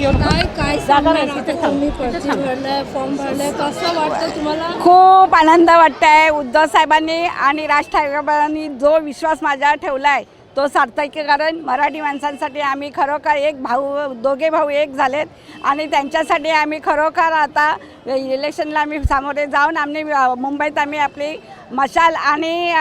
काय फॉर्म भरलाय कसं वाटतं तुम्हाला? खूप आनंद वाटतंय. उद्धव साहेबांनी आणि राज ठाकरेंनी जो विश्वास माझ्यावर ठेवलाय तो सार्थक, कारण मराठी माणसांसाठी आम्ही खरोखर एक दोघे भाऊ एक झालेत आणि त्यांच्यासाठी आम्ही खरोखर आता इलेक्शनला आम्ही सामोरे जाऊन आम्ही मुंबईत आम्ही आपली मशाल आणि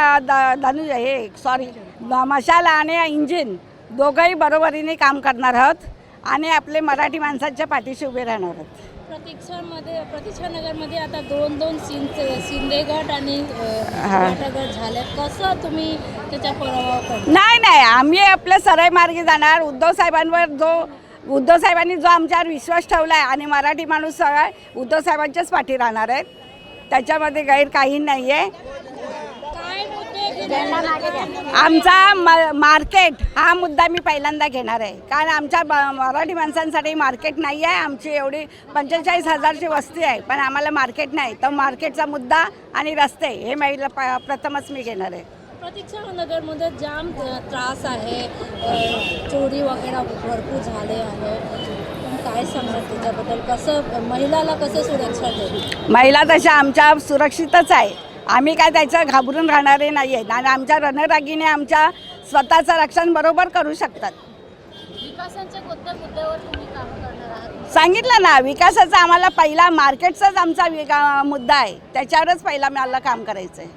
मशाल आणि इंजिन दोघंही बरोबरीने काम करणार आहोत आणि आपले मराठी माणसांच्या पाठीशी उभे राहणार आहोत. प्रतीक्षानगरमध्ये आता दोन शिंदे गट आणि गट झाले, कसं तुम्ही त्याच्या प्रभाव? नाही, आम्ही आपलं सरळ मार्गी जाणार. उद्धव साहेबांनी जो आमच्यावर विश्वास ठेवला आहे आणि मराठी माणूस सगळा उद्धव साहेबांच्याच पाठी राहणार आहेत, त्याच्यामध्ये गैर काही नाही आहे. आमचा मार्केट हा मुद्दा मी पहिल्यांदा घेणार आहे, कारण आमच्या मराठी माणसांसाठी मार्केट नाही आहे. आमची एवढी 45,000ची वस्ती आहे, पण आम्हाला मार्केट नाही. तर मार्केटचा मुद्दा आणि रस्ते हे महिला प्रथमच मी घेणार आहे. प्रतीक्षानगरमध्ये जाम त्रास आहे, चोरी वगैरे भरपूर झाले आहे, पण काय सांगणार त्याच्याबद्दल? कसं महिलाला कसं सुरक्षा देईल? महिला तशा आमच्या सुरक्षितच आहे. आम्ही काय त्याचं घाबरून राहणारे नाही आहेत आणि आमच्या रणरागीने आमच्या स्वतःचं रक्षण बरोबर करू शकतात. विकासाच्या कोणत्या मुद्द्यावर तुम्ही काम करणार आहात? सांगितलं ना, विकासाचा आम्हाला पहिला मार्केटचाच आमचा मुद्दा आहे, त्याच्यावरच पहिला मला काम करायचं आहे.